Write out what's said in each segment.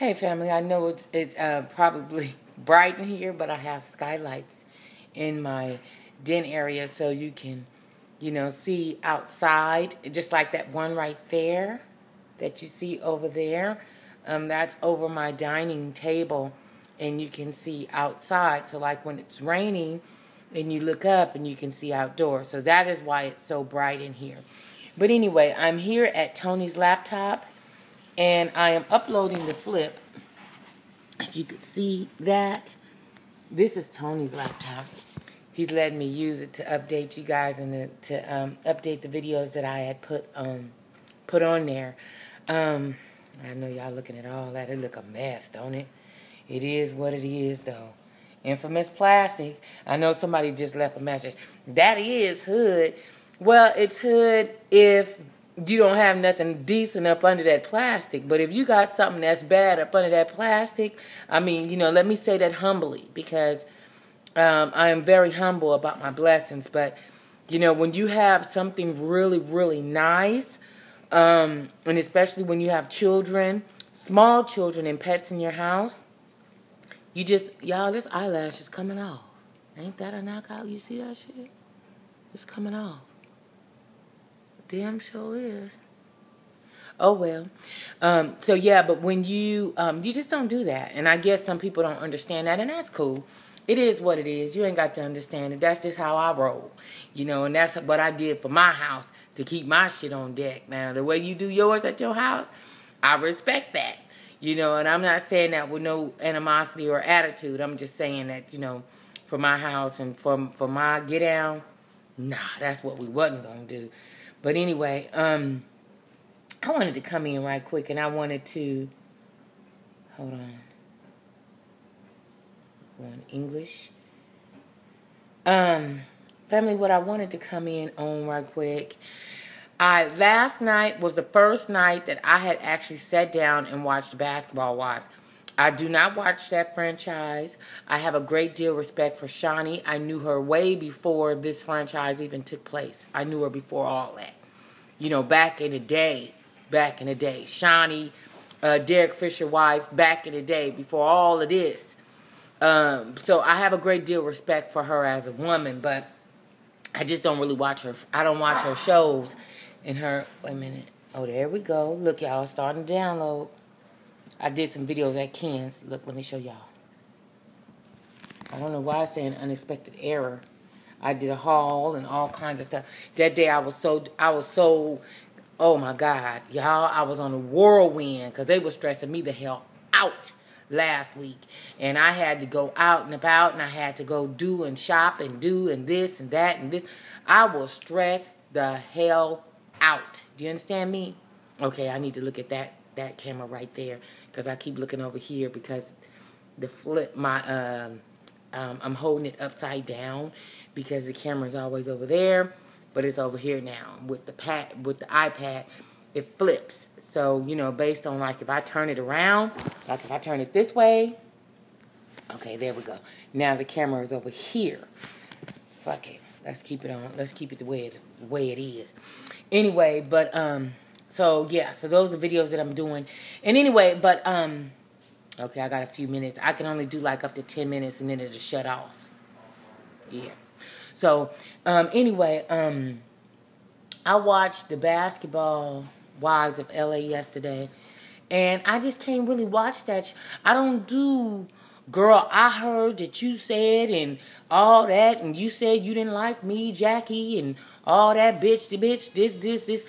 Hey family, I know it's probably bright in here, but I have skylights in my den area so you can, see outside, just like that one right there that you see over there. That's over my dining table, and you can see outside. So like when it's raining, and you look up and you can see outdoors. So that is why it's so bright in here. But anyway, I'm here at Tony's laptop, and I am uploading the flip. If you could see that, this is Tony's laptop. He's letting me use it to update you guys and to update the videos that I had put on there. I know y'all looking at all that. It look a mess, don't it? It is what it is, though. Infamous plastic. I know somebody just left a message. That is hood. Well, it's hood if you don't have nothing decent up under that plastic. But if you got something that's bad up under that plastic, I mean, let me say that humbly, because I am very humble about my blessings. But, when you have something really, really nice, and especially when you have children, small children and pets in your house, y'all, this eyelash is coming off. Ain't that a knockout? You see that shit? It's coming off. Damn sure is. Oh, well. So, yeah, but when you just don't do that. And I guess some people don't understand that, and that's cool. It is what it is. You ain't got to understand it. That's just how I roll. And that's what I did for my house to keep my shit on deck. Now, the way you do yours at your house, I respect that. And I'm not saying that with no animosity or attitude. I'm just saying that, for my house and for my get down, nah, that's what we wasn't going to do. But anyway, I wanted to come in right quick, and I wanted to, hold on, go in English. Family, what I wanted to come in on right quick, last night was the first night that I had actually sat down and watched Basketball Wives. I do not watch that franchise. I have a great deal of respect for Shawnee. I knew her way before this franchise even took place. I knew her before all that. Back in the day. Shawnee, Derek Fisher wife, back in the day, before all of this. So I have a great deal of respect for her as a woman, but I just don't really watch her. I don't watch her shows. And wait a minute. Oh, there we go. Look, y'all, starting to download. I did some videos at Ken's. Look, let me show y'all. I don't know why it's saying unexpected error. I did a haul and all kinds of stuff. That day I was so, oh my God, y'all, I was on a whirlwind because they were stressing me the hell out last week. And I had to go out and about, and I had to go do and shop and do and this and that and this. I was stressed the hell out. Do you understand me? Okay, I need to look at that camera right there, because I keep looking over here because the flip, I'm holding it upside down because the camera's always over there, but it's over here now with the iPad. It flips. So, based on like if I turn it around, like if I turn it this way, okay, there we go. Now the camera is over here. Fuck it. Let's keep it on. Let's keep it the way it is. Anyway, but so yeah, so those are videos that I'm doing. And anyway, but okay, I got a few minutes. I can only do like up to 10 minutes and then it'll shut off. Yeah. So anyway, I watched the Basketball Wives of LA yesterday, and I just can't really watch that. I don't do, girl, I heard that you said and all that, and you said you didn't like me, Jackie, and all that, bitch, this.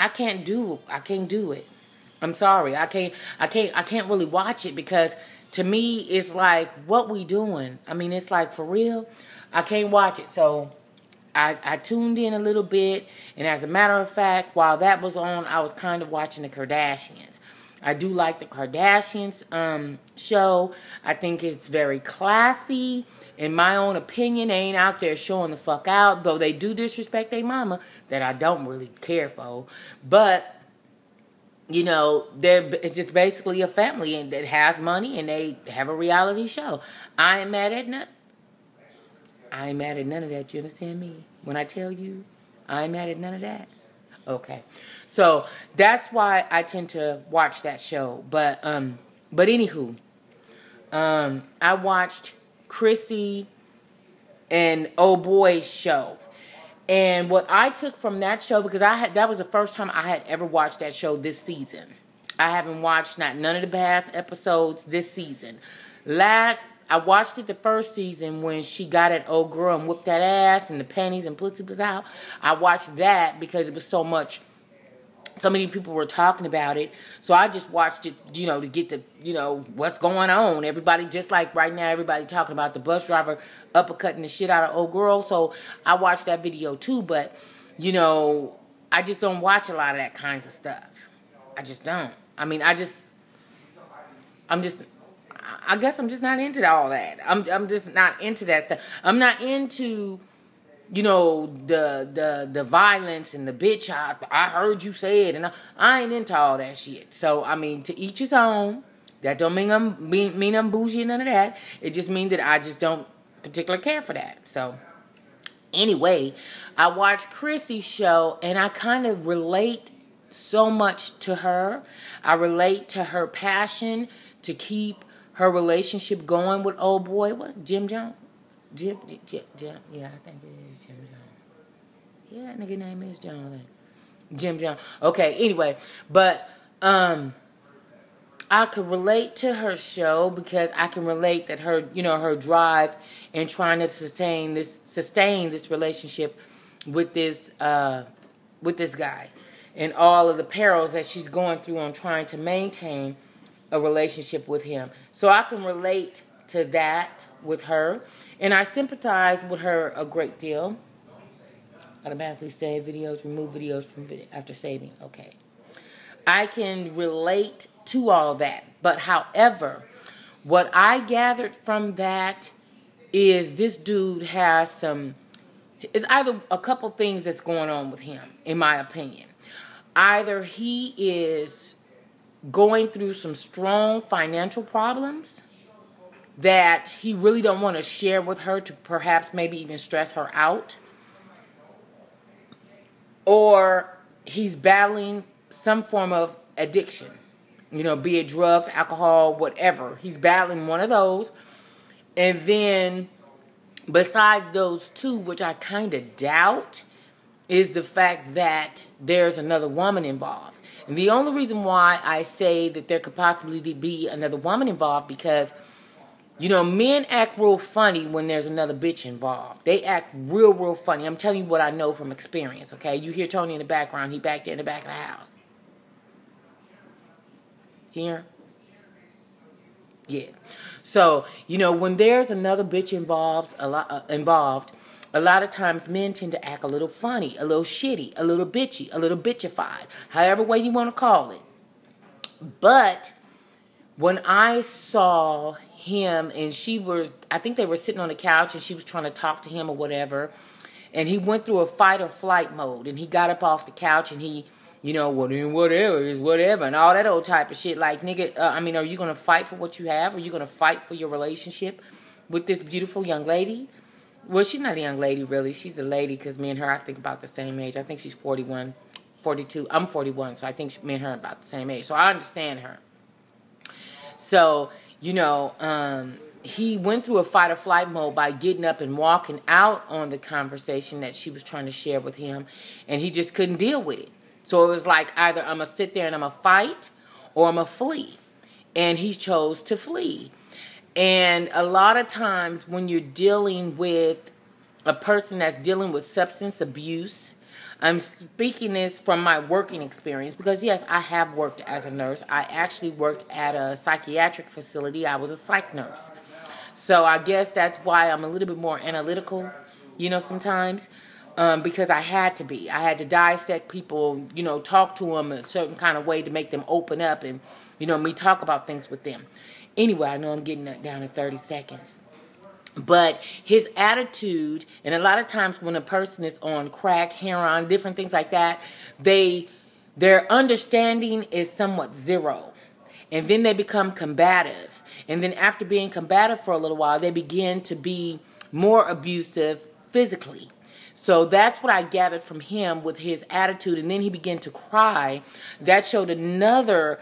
I can't do it. I'm sorry. I can't really watch it, because to me it's like, what we doing? I mean, it's like, for real. I can't watch it. So I tuned in a little bit, and as a matter of fact, while that was on, I was kind of watching the Kardashians. I do like the Kardashians show. I think it's very classy. In my own opinion, they ain't out there showing the fuck out, though they do disrespect their mama, that I don't really care for. But it's just basically a family and that has money, and they have a reality show. I ain't mad at none of that. You understand me? When I tell you, I ain't mad at none of that. Okay. So that's why I tend to watch that show. But But anywho, I watched Chrissy and Old Boy's show. And what I took from that show, because that was the first time I had ever watched that show this season. I haven't watched none of the past episodes this season. I watched it the first season when she got at old girl and whooped that ass and the panties and pussy was out. I watched that because it was so many people were talking about it. So I just watched it, to get the, what's going on. Everybody, just like right now, everybody talking about the bus driver uppercutting the shit out of old girl. So I watched that video too. But, I just don't watch a lot of that kinds of stuff. I just don't. I mean, I guess I'm just not into all that. I'm just not into that stuff. I'm not into, the violence and the bitch. I heard you say it, and I ain't into all that shit. So I mean, to each his own. That don't mean I'm bougie and none of that. It just means that I just don't particularly care for that. So anyway, I watched Chrissy's show, and I kind of relate so much to her. I relate to her passion to keep her relationship going with old boy. What's Jim Jones? Jim, yeah, I think it is Jim Jones. Yeah, that nigga name is Jones. Jim Jones. Okay, anyway, but I could relate to her show because I can relate that her, her drive in trying to sustain this relationship with this guy, and all of the perils that she's going through on trying to maintain a relationship with him. So I can relate to that with her, and I sympathize with her a great deal. Automatically save videos, remove videos from video after saving. Okay. I can relate to all that. But however, what I gathered from that is this dude has it's either a couple things that's going on with him, in my opinion. Either he is going through some strong financial problems that he really don't want to share with her to perhaps maybe even stress her out. Or he's battling some form of addiction. Be it drugs, alcohol, whatever. He's battling one of those. And then, besides those two, which I kind of doubt, is the fact that there's another woman involved. And the only reason why I say that there could possibly be another woman involved, because, men act real funny when there's another bitch involved. They act real, real funny. I'm telling you what I know from experience, okay? You hear Tony in the background. He back there in the back of the house. Here? Yeah. So, when there's another bitch involved, a lot of times men tend to act a little funny, a little shitty, a little bitchy, a little bitchified, however way you want to call it. But when I saw him and I think they were sitting on the couch and she was trying to talk to him or whatever, and he went through a fight or flight mode, and he got up off the couch and he, whatever is whatever, and all that old type of shit. Like, nigga, are you going to fight for what you have? Are you going to fight for your relationship with this beautiful young lady? Well, she's not a young lady, really. She's a lady, because me and her, I think, about the same age. I think she's 41, 42. I'm 41, so I think me and her are about the same age. So I understand her. So, he went through a fight or flight mode by getting up and walking out on the conversation that she was trying to share with him, and he just couldn't deal with it. So it was like, either I'm going to sit there and I'm going to fight, or I'm going to flee. And he chose to flee. And a lot of times when you're dealing with a person that's dealing with substance abuse, I'm speaking this from my working experience, because yes, I have worked as a nurse. I actually worked at a psychiatric facility. I was a psych nurse. So I guess that's why I'm a little bit more analytical, sometimes, because I had to be. I had to dissect people, talk to them a certain kind of way to make them open up and, me talk about things with them. Anyway, I know I'm getting that down in 30 seconds. But his attitude, and a lot of times when a person is on crack, heroin, different things like that, their understanding is somewhat zero. And then they become combative. And then after being combative for a little while, they begin to be more abusive physically. So that's what I gathered from him with his attitude. And then he began to cry. That showed another